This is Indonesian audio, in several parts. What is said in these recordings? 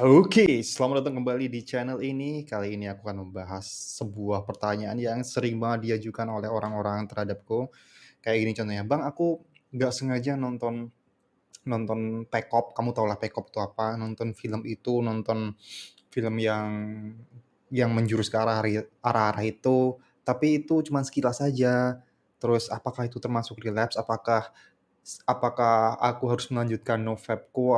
Oke, selamat datang kembali di channel ini. Kali ini aku akan membahas sebuah pertanyaan yang sering banget diajukan oleh orang-orang terhadapku. Kayak gini contohnya, "Bang, aku nggak sengaja nonton nonton Pekop." Kamu tahulah Pekop itu apa, nonton film itu, nonton film yang menjurus ke arah-arah itu, tapi itu cuma sekilas saja. Terus apakah itu termasuk relapse? Apakah aku harus melanjutkan nofapku?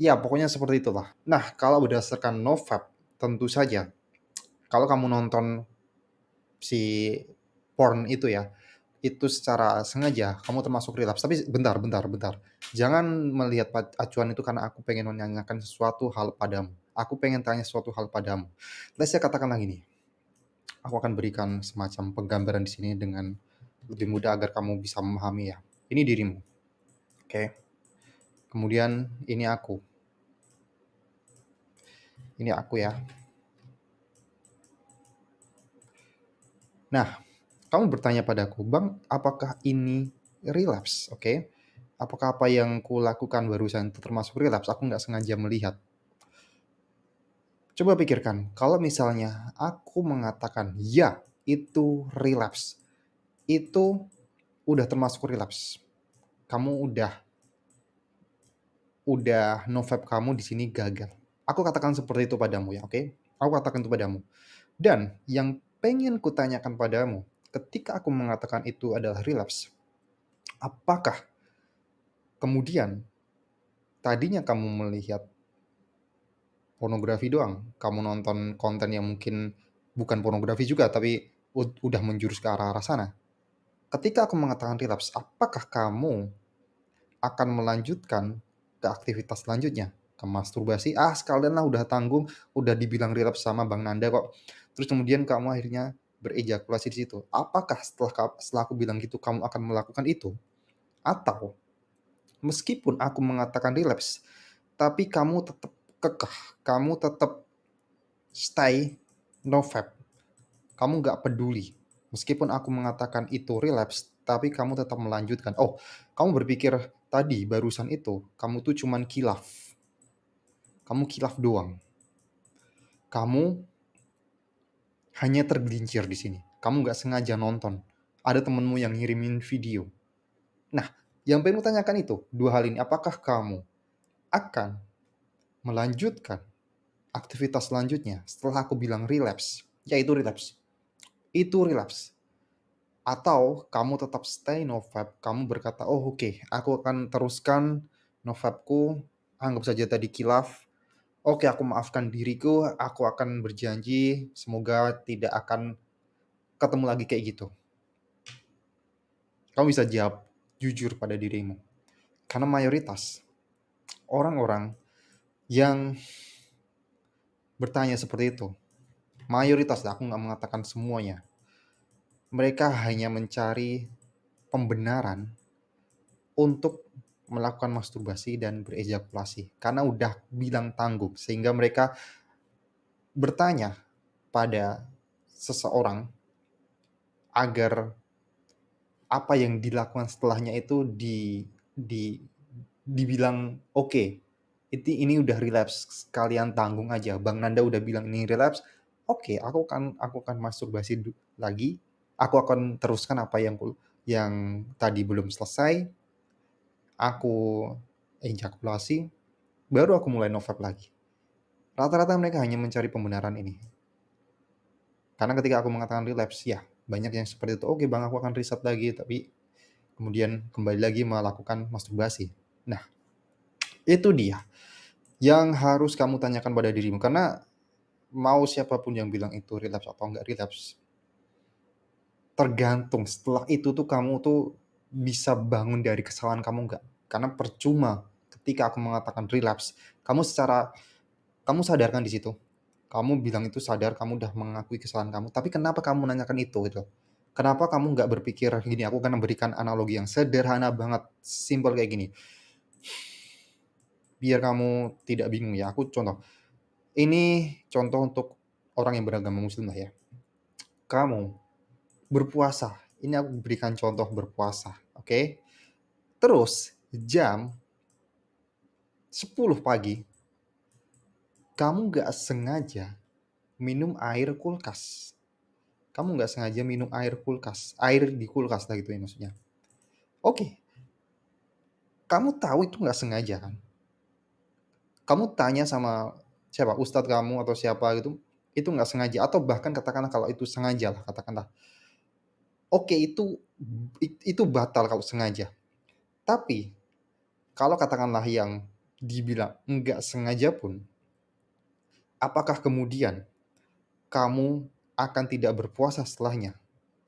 Ya, pokoknya seperti itulah. Nah, kalau berdasarkan nofap, tentu saja kalau kamu nonton si porn itu ya, itu secara sengaja kamu termasuk relapse. Tapi bentar bentar bentar, jangan melihat acuan itu karena aku pengen menanyakan sesuatu hal padamu. Aku pengen tanya sesuatu hal padamu. Let's say katakanlah gini, aku akan berikan semacam penggambaran di sini dengan lebih mudah agar kamu bisa memahami ya. Ini dirimu, oke? Kemudian ini aku ya. Nah, kamu bertanya padaku, "Bang, apakah ini relapse?" Oke. Apakah apa yang kulakukan barusan itu termasuk relapse? Aku nggak sengaja melihat. Coba pikirkan, kalau misalnya aku mengatakan, "Ya, itu relapse." Itu udah termasuk relapse. Kamu udah nofap kamu di sini gagal. Aku katakan seperti itu padamu ya, oke? Aku katakan itu padamu. Dan yang pengen kutanyakan padamu, ketika aku mengatakan itu adalah relapse, apakah kemudian tadinya kamu melihat pornografi doang, kamu nonton konten yang mungkin bukan pornografi juga, tapi udah menjurus ke arah-arah sana. Ketika aku mengatakan relapse, apakah kamu akan melanjutkan ke aktivitas selanjutnya? Ke masturbasi, "Ah, sekalianlah udah tanggung, udah dibilang relapse sama Bang Nanda kok." Terus kemudian kamu akhirnya berejakulasi di situ. Apakah setelah aku bilang gitu, kamu akan melakukan itu? Atau meskipun aku mengatakan relapse, tapi kamu tetap kekeh, kamu tetap stay nofap, kamu nggak peduli. Meskipun aku mengatakan itu relapse, tapi kamu tetap melanjutkan. Oh, kamu berpikir tadi barusan itu, kamu tuh cuman kilaf. Kamu kilaf doang. Kamu hanya tergelincir di sini. Kamu nggak sengaja nonton. Ada temenmu yang ngirimin video. Nah, yang pengen tanyakan itu, dua hal ini. Apakah kamu akan melanjutkan aktivitas selanjutnya setelah aku bilang relapse? Yaitu relapse. Itu relapse. Atau kamu tetap stay nofap, kamu berkata, "Oh, oke, aku akan teruskan nofapku, anggap saja tadi kilaf. Oke, aku maafkan diriku, aku akan berjanji semoga tidak akan ketemu lagi kayak gitu." Kamu bisa jawab jujur pada dirimu. Karena mayoritas orang-orang yang bertanya seperti itu, mayoritas, aku nggak mengatakan semuanya, mereka hanya mencari pembenaran untuk melakukan masturbasi dan berejakulasi, karena udah bilang tanggung, sehingga mereka bertanya pada seseorang agar apa yang dilakukan setelahnya itu di dibilang, "Oke, ini udah relapse, kalian tanggung aja. Bang Nanda udah bilang ini relapse, oke, aku akan masturbasi lagi, aku akan teruskan apa yang tadi belum selesai, aku ejakulasi, baru aku mulai nofap lagi." Rata-rata mereka hanya mencari pembenaran ini. Karena ketika aku mengatakan relapse, ya banyak yang seperti itu, "Oke Bang, aku akan riset lagi," tapi kemudian kembali lagi melakukan masturbasi. Nah, itu dia yang harus kamu tanyakan pada dirimu, karena mau siapapun yang bilang itu relapse atau enggak relapse, tergantung setelah itu tuh kamu tuh bisa bangun dari kesalahan kamu enggak. Karena percuma ketika aku mengatakan relapse, kamu sadarkan di situ. Kamu bilang itu sadar, kamu udah mengakui kesalahan kamu, tapi kenapa kamu menanyakan itu gitu? Kenapa kamu nggak berpikir gini, aku akan memberikan analogi yang sederhana banget, simpel kayak gini, biar kamu tidak bingung ya, aku contoh. Ini contoh untuk orang yang beragama muslim lah ya. Kamu berpuasa, ini aku berikan contoh berpuasa, oke? Terus jam 10 pagi Kamu nggak sengaja minum air kulkas. Kamu nggak sengaja minum air kulkas, air di kulkas lah gitu ya maksudnya. Oke, kamu tahu itu nggak sengaja kan? Kamu tanya sama siapa, ustadz kamu atau siapa gitu, itu nggak sengaja atau bahkan katakanlah kalau itu sengaja lah katakanlah. Oke itu batal kalau sengaja. Tapi kalau katakanlah yang dibilang nggak sengaja pun, apakah kemudian kamu akan tidak berpuasa setelahnya?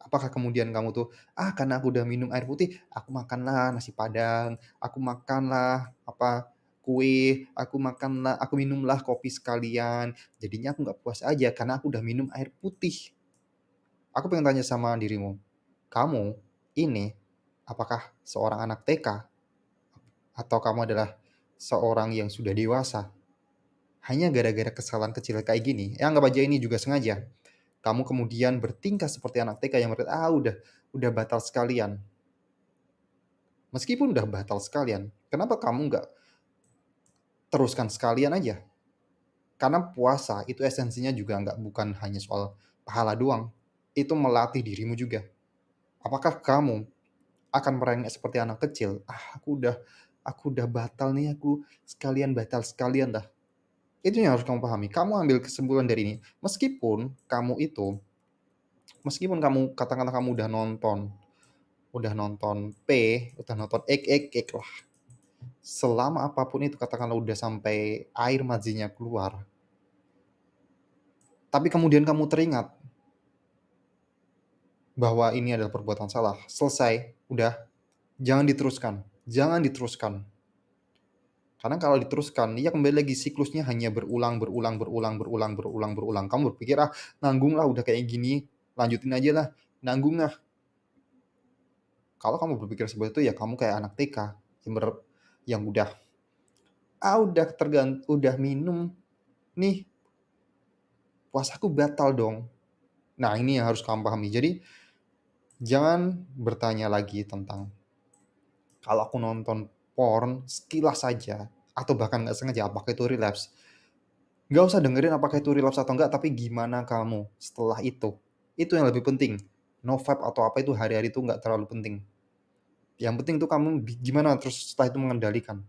Apakah kemudian kamu tuh, karena aku udah minum air putih, aku makanlah nasi Padang, aku makanlah apa, kue, aku minumlah kopi sekalian, jadinya aku nggak puas aja karena aku udah minum air putih. Aku pengen tanya sama dirimu, kamu ini apakah seorang anak TK atau kamu adalah seorang yang sudah dewasa? Hanya gara-gara kesalahan kecil kayak gini, ya anggap aja ini juga sengaja, kamu kemudian bertingkah seperti anak TK yang berkata, udah batal sekalian. Meskipun udah batal sekalian, kenapa kamu nggak teruskan sekalian aja? Karena puasa itu esensinya juga bukan hanya soal pahala doang, itu melatih dirimu juga. Apakah kamu akan merengek seperti anak kecil? Aku udah batal nih, aku sekalian batal sekalian dah. Itu yang harus kamu pahami. Kamu ambil kesimpulan dari ini. Meskipun kamu katakanlah kamu udah nonton udah nonton ek lah. Selama apapun itu katakanlah udah sampai air mazinya keluar, tapi kemudian kamu teringat bahwa ini adalah perbuatan salah, selesai, udah, jangan diteruskan. Karena kalau diteruskan, ya kembali lagi siklusnya hanya berulang, berulang, berulang, berulang, berulang, berulang. Kamu berpikir, nanggung lah udah kayak gini, lanjutin aja lah, nanggung lah. Kalau kamu berpikir seperti itu ya kamu kayak anak TK yang udah minum nih, puasaku batal dong. Nah, ini yang harus kamu pahami. Jadi, jangan bertanya lagi tentang kalau aku nonton porn sekilas saja atau bahkan nggak sengaja apakah itu relapse. Nggak usah dengerin apakah itu relapse atau enggak, tapi gimana kamu setelah itu. Itu yang lebih penting. No vibe atau apa itu hari-hari itu nggak terlalu penting. Yang penting tuh kamu gimana terus setelah itu mengendalikan.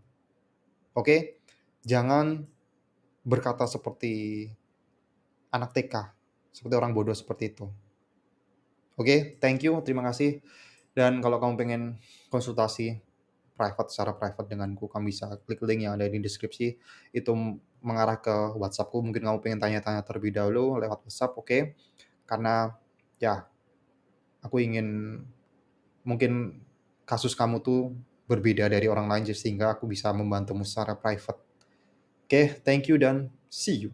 Oke? Jangan berkata seperti anak TK, seperti orang bodoh seperti itu. Oke, thank you, terima kasih. Dan kalau kamu pengen konsultasi secara private denganku, kamu bisa klik link yang ada di deskripsi. Itu mengarah ke WhatsAppku. Mungkin kamu pengen tanya-tanya terlebih dahulu lewat WhatsApp, oke? Karena ya, aku ingin mungkin kasus kamu tuh berbeda dari orang lain sehingga aku bisa membantumu secara private. Oke, thank you dan see you.